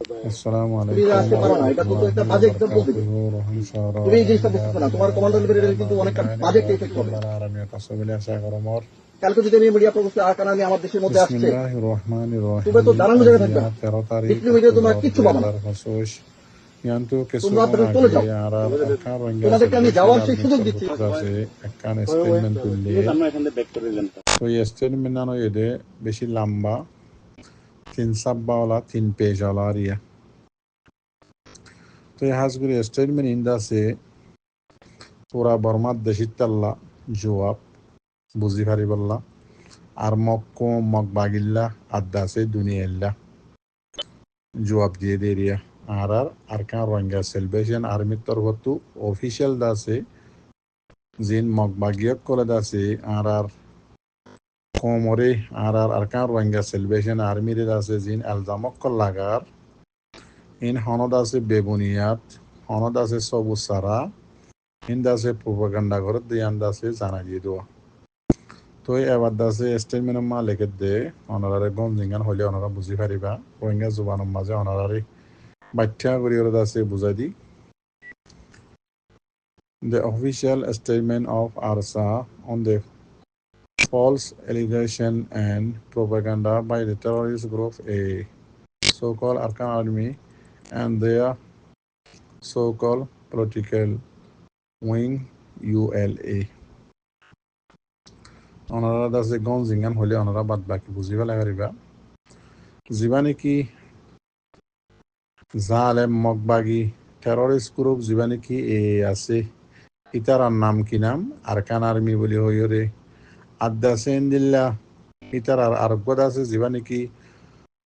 আসসালামু তুমি আলাইকুম আজকে ওয়া পারো না, এটা তো একটা রাহমাতুল্লাহি ওয়া বাজে এক্সাম্পল দিবে। বারাকাতুহু রহিম শাহর তুমি এই জিনিসটা রহিমা বুঝতেছো না, তোমার বিল্লাহ কমান্ডার লেভেলের কিন্তু অনেক মাউলানা বাজে একটা ইফেক্ট হবে। ওয়াজিবুল্লাহ আরামিয়া তাসাবিলি আশাগরমর কালকে যদি আমি মিডিয়া প্রবস্তে আকার আমি আমার দেশের মধ্যে আসছে, বিসমিল্লাহির রহমানির তুমি তো রহিম দাঁড়ানো জায়গায় থাকবে আজিয়া না, 13 তারিখ ডিপ্লি মিডিয়া তোমার অক্টোবর কিচ্ছু পাবো না, 2025 yanto তোমরা kesumo চলে age যাও। arar arkan ranga তোমাদেরকে আমি celebration যাওয়ার সেই army সুযোগ দিচ্ছি। torhut আছে একখান statement তুললে তো এই statement নানো এদে বেশি লম্বা 3 সাব্বাওয়ালা 3 পেজ ওয়ালা রিয়া তো এই হাজগুলি statement ইন্দা আছে পুরা বর্মার দেশিতাল্লা জবাব বুঝি পারিবাল্লা আর মক্কো মকবাগিল্লা আদাসে দুনিয়াল্লা জবাব দিয়ে দেরিয়া আর আরকান রোহিঙ্গা সেলিব্রেশন আর্মির তরফতু অফিসিয়াল দাসে জিন মকবাগিয়ক করে দাসে আর কোমরে আর আরকান রোহিঙ্গা সেলিব্রেশন আর্মির দাসে জিন এলজামক লাগার ইন হনদ আছে বেবুনিয়াত হনদ আছে সবুজ সারা ইন দাসে প্রোপাগান্ডা করে দিয়ান দাসে জানা দিয়ে দেওয়া তো এবার দাসে স্টেটমেন্ট মা লেখে দে অনারারে গঞ্জিঙ্গান হইলে অনারা বুঝি পারিবা রোহিঙ্গা জুবানের মাঝে অনারারে বাচ্চা করি ওরা দাসে বুঝাই দি The official statement of ARSA on the false allegation and propaganda by the terrorist group a so-called Arkan Army and their so-called political wing ULA. ওনারা দাসে গঞ্জিঙ্গান হলে ওনারা বাদ বাকি বুঝিবা লাগারিবা জীবানে কি জালেম মকবাগি টেররিস্ট গ্রুপ জীবানে কি এ আছে ইতারার নাম কি নাম আরকান আর্মি বলি হইরে আদাসেন দিল্লা ইতারার আরোগ্য আছে যেবা নাকি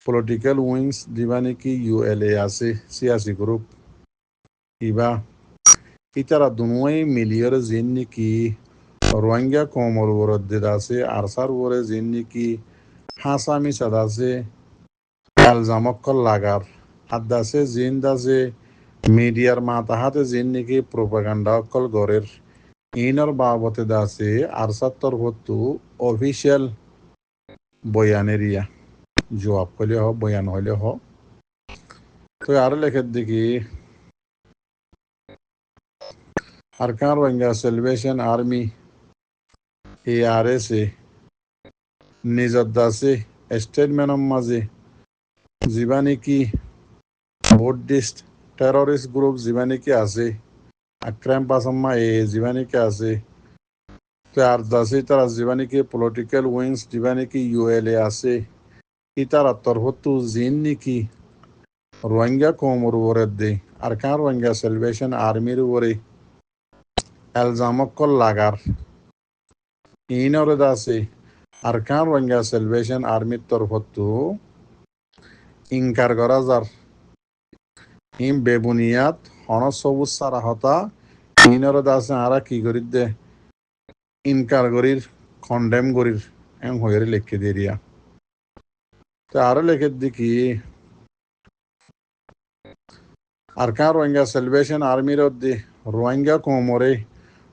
পলিটিক্যাল উইংস যেবা নাকি ইউএলএ আছে সিয়াসি গ্রুপ ইবা ইতারা দুনোই মিলিয়র জিন নাকি রোহিঙ্গা কমর উপরে আছে আরসার উপরে জিন নাকি হাসামি সাদা আছে এলজামক্কল লাগার আদাসে জিন দাসে মিডিয়ার মাতাহাতে জিন নাকি প্রোপাগান্ডা অকল গড়ের ইনর বাবতে দাসে আরসাত্তর হতু অফিসিয়াল বয়ানেরিয়া জবাব হলে হ বয়ান হলে হ তো আরো লেখার দিকে Arakan Rohingya Salvation Army ARS নিজত দাসে স্টেটমেন্টের মাঝে যিবা নাকি বুদ্ধিস্ট টেররিস্ট গ্রুপ যিবা নাকি আছে আক্রাম পাসাম্মা যিবা নাকি আছে তো আর দাসে তারা যিবা নাকি পলিটিক্যাল উইংস যিবা নাকি ULA আছে ইতারা তরফতু জিন নাকি রোহিঙ্গা কমর উপরে দে আরকান রোহিঙ্গা সেলিব্রেশন আর্মির উপরে এলজামক্কল লাগার ইনরে দাসে আরকান রোহিঙ্গা সেলিব্রেশন আর্মির তরফতু ইনকার করা যার ইন বেবুনিয়াত হন সবুজ সারা হতা ইনরে দাসে আরা কি করি দে ইনকার করির কন্ডেম করির এম হয়ে লিখে দিয়ে তো আরো লেখে দেখি আরকান রোহিঙ্গা সেলিব্রেশন আর্মির দি রোহিঙ্গা কোমরে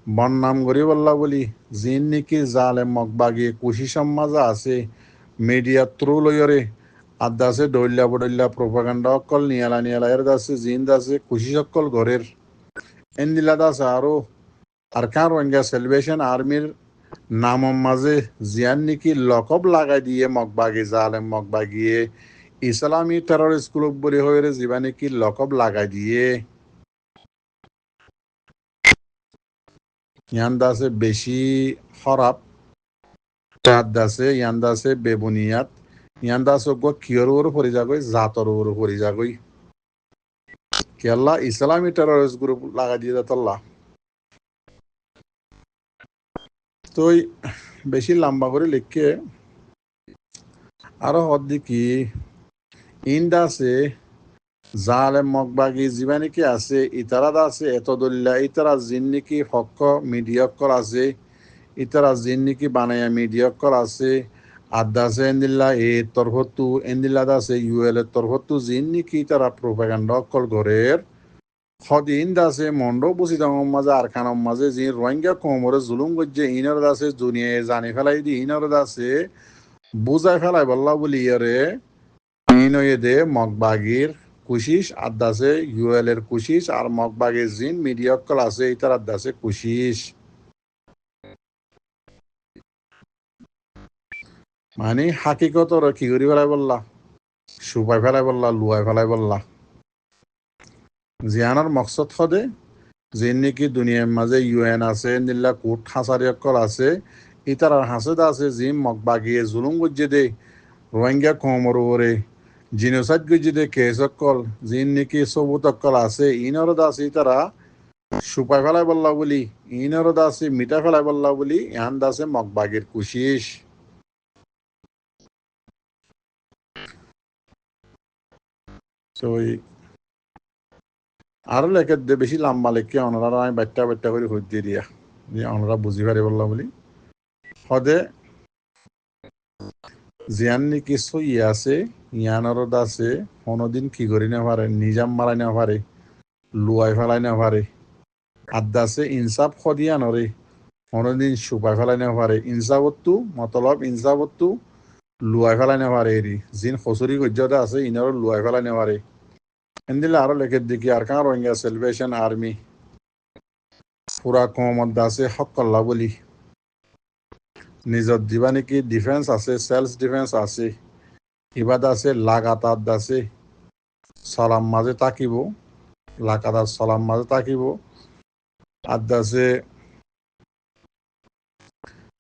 বন্নাম গরিবল্লা বলি জিন নিকি জালে মকবাগি কুশি সমাজা আছে মিডিয়া থ্রু লইরে আদাসে ডইল্লা বডইল্লা প্রোপাগান্ডা অকল নিয়ালা নিয়ালা এর দাসে জিন দাসে কুশি সকল ঘরের এন্দিলা দাস আরো আরকান রোহিঙ্গা সেলিব্রেশন আর্মির নামম মাঝে জিয়ান নিকি লকব লাগাই দিয়ে মকবাগি জালেম মকবাগিয়ে ইসলামী টেররিস্ট গ্রুপ বলি হয়ে জিবা নাকি লকব লাগাই দিয়ে ইয়ান দাসে বেশি খরাব চাঁদ দাসে ইয়ান দাসে বেবুনিয়াত ইয়ান দাস কিয়র ওর পরি যাগই জাতর ওর পরি যাগই কেল্লা ইসলামী টেররিস্ট গ্রুপ লাগাই দিয়ে দাতল্লা তো বেশি লম্বা করে লিখে আরো হদ্দিকি ইন দাসে জালেম মকবাগি যিবা নাকি আছে ইতারা আছে এত দল্লা ইতারা জিন নাকি হক মিডিয়কল আছে ইতারা জিন নাকি বানায়া মিডিয়কল আছে আদাসে এন্দিল্লা তরফতু এন্দিল্লা দাসে UL তরফতু জিন নাকি তারা প্রোপাগান্ডা অকল ঘরের হদিন দাসে মন্ড বুঝি দাম মাঝে আরখানার মাঝে জিন রোহিঙ্গা কোমরে জুলুম গজ্জে ইনর দাসে দুনিয়ায় জানি ফেলাই দি ইনর দাসে বুঝাই ফেলাই বল্লা বলি ইয়ারে ইন দে মকবাগির কুশিস আদাসে ইউএল এর কুশিস আর মগবাগের জিন মিডিয়া অক্কল আছে ইতার আদাসে কুশিস মানে হাকিকত কি করি ফেলাই বললা সুপাই ফেলাই বললা লুয়াই ফেলাই বললা জিয়ানোর মকসদ হদে যে নাকি দুনিয়ার মাঝে ইউএন আছে নিল্লা কোট হাসারি অক্কল আছে ইতার হাসেদ আছে জিম মগবাগিয়ে জুলুম গজ্জে দে রোহিঙ্গা কমর ওরে জিনোসাইড গজ্জে দে কেস অক্কল জিন নাকি সবুত অক্কল আছে ইনরদ আছে তারা সুপাই ফেলাই বললা বলি ইনরদ আছে মিঠা ফেলাই বললা বলি ইহান দাসে মগবাগের কুশিস তো আরো লেখে দে বেশি লম্বা লেখে অনরা আমি বাচ্চা বাচ্চা করে হই দিয়ে দিয়া যে অনরা বুঝি পারি বললা বলি হদে জিয়ান নাকি সই আছে ইয়ানরদ আছে কোনোদিন কি করি না পারে নিজাম মারাই না পারে লুয়াই ফেলাই না পারে আদাসে ইনসাফ খদিয়া নরে কোনোদিন সুপাই ফেলাই না পারে ইনসাফত্তু মতলব ইনসাফত্তু লুয়াই ফেলাই না পারে এরি জিন খসুরি গজ্জতে আছে ইনারও লুয়াই ফেলাই না পারে এন্দিলে আরো লেখে দেখি আর কাঁ রোহিঙ্গা সেলভেশন আর্মি পুরা কমত দাসে হক কল্লা বলি নিজত দিবা নাকি ডিফেন্স আছে সেলফ ডিফেন্স আছে ইবাদ আছে লাগাতার দাসে সালাম মাঝে তাকিব লাগাতার সালাম মাঝে তাকিব আর দাসে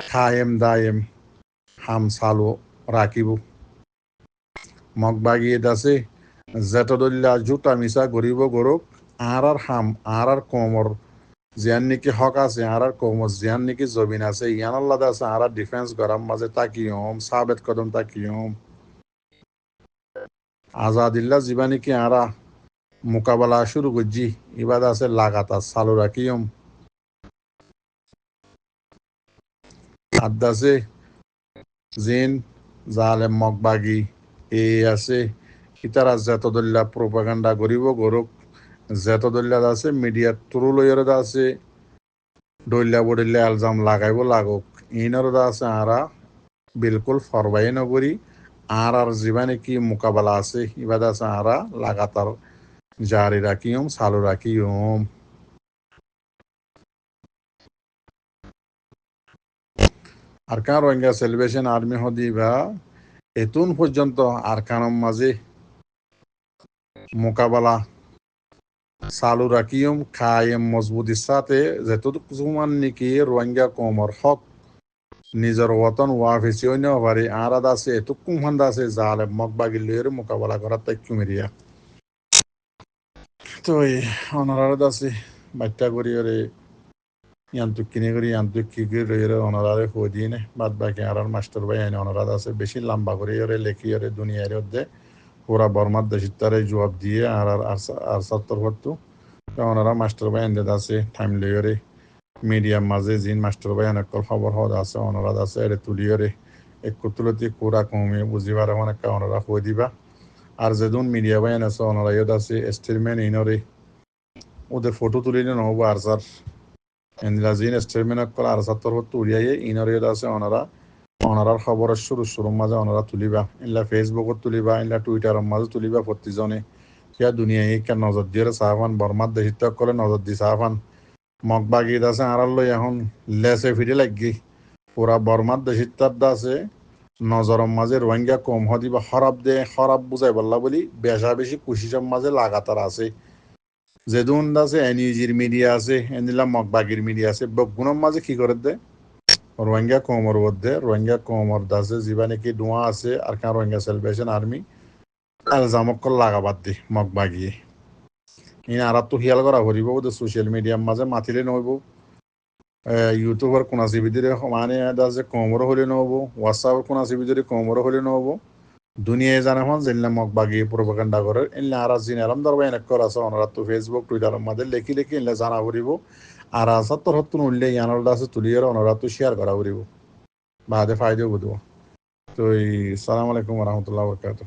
খায়েম দায়েম হাম সালো রাখিব মগবাগিয়ে দাসে জেতদল্লা জুতা মিশা গরিব গরক আর হাম আর কোমর জিয়ান নাকি হক আছে আর কোমর জিয়ান নাকি জবিন আছে ইয়ান আল্লাহ আছে আর ডিফেন্স গরম মাঝে তাকিয়ম সাবেত কদম তাকিয়ম আজাদিল্লা জিবা নাকি আরা মোকাবেলা শুরু করছি ইবাদ আছে লাগাতার চালু রাখিয়ম আদাসে জিন জালেম মগবাগি এ আছে ইতারা জেতদল্লা প্রোপাগান্ডা করিব গরক জেতদল্লা আছে মিডিয়ার থ্রু লইয়ের আছে ডইল্লা বডিল্লা আলজাম লাগাইব লাগক ইনর আছে আরা বিলকুল ফরবাই নগরী আর জীবনে কি মোকাবেলা আছে ইবাদ আছে আরা লাগাতার জারি রাখিয়ম চালু রাখিয়ম আরকান রোহিঙ্গা সেলিব্রেশন আর্মি হদিবা এতুন পর্যন্ত আরকানম মাঝে মোকাবেলা চালু রাখিয়ম খায়েম মজবুতির সাথে যেতটুকু নাকি রোহিঙ্গা কমর হক নিজের ওতন ওয়াফিসি অন্য পারে আরাদ আছে এতটুকু ফান্দ আছে জালে মগবাগিলের মোকাবেলা করার তাইক্য মেরিয়া তো অনারাদ আছে বাচ্চা করি ওরে ইয়ান্তুক কিনে করি ইয়ান্তুক কি করে রয়ে অনারারে হয়ে দিয়ে নে বাদ বাকি আর মাস্টার ভাই আইনে অনারাদ আছে বেশি লম্বা করে ওরে লেখি ওরে দুনিয়ার মধ্যে পুরা বর্মার দেশিতারে জবাব দিয়ে আর সত্তর ভর্তু ওনারা মাস্টার ভাই আইনে আছে টাইম লইরে মিডিয়াম মাঝে জিন মাস্টার ভাই অনেক খবর হওয়া আছে অনারাদ আছে এর তুলিয়রে এক তুলতি কুরা কমিয়ে বুঝিবার অনেক ওনারা হয়ে দিবা আর যেদিন মিডিয়া ভাই আছে ওনারা ইয়দ আছে স্টেটমেন্ট ইনরে ওদের ফটো তুলিলে নহব আর স্যার এন্দিলা জিন স্টেটমেন্ট করা আর সাত্তর হতো উড়িয়াই ইনর ইয়দ আছে ওনারার খবরের শুরু মাঝে ওনারা তুলিবা ইনলা ফেসবুকত তুলিবা ইনলা টুইটারের মাঝে তুলিবা প্রতিজনে কিয়া দুনিয়া কেন নজর দিয়ে সাহাফান বর্মার দেশিত করে নজর দি সাহাফান মগবাগি আছে আর লই এখন লেসে ফিরে লাগি পুরা বর্মার দেশিতার আছে নজরের মাঝে রোহিঙ্গা কম হদিবা খরাব বুঝাই বললা বলি বেশা বেশি কুশিসের মাঝে লাগাতার আছে যেদুন আছে এনইউজির মিডিয়া আছে এনিলা মগবাগির মিডিয়া আছে বগুনের মাঝে কি করে দে রোহিঙ্গা কমর মধ্যে রোহিঙ্গা কমর দাসে যিবা নাকি দোয়া আছে Arakan Rohingya Salvation Army এলজামক লাগাবাদ দি মগবাগিয়ে ইন আর তো হিয়াল করা ভরিব সোশ্যাল মিডিয়ার মাঝে মাতিলে নহব ইউটিউবের কোন চিবিদিরে মানে দাসে কমরও হলে নহব হোয়াটসঅ্যাপের কোন চিবিদিরে কমরও হলে নহব দুনিয়ায় জানে হন যেনলে মগবাগি প্রোপাগান্ডা করে এনলে আর জিন আলম দরবাই এনেক করা আছে ওনারা তো ফেসবুক টুইটারের মাঝে লেখি এনলে জানা ভরিব আর সত্তর হত্তর উঠলে ইয়ানোর দাসে তুলিয়ে ওনারা তো শেয়ার করা ভরিব বাদে ফায়দাও বুঝব তো সালাম আলাইকুম রহমতুল্লাহ বরকাত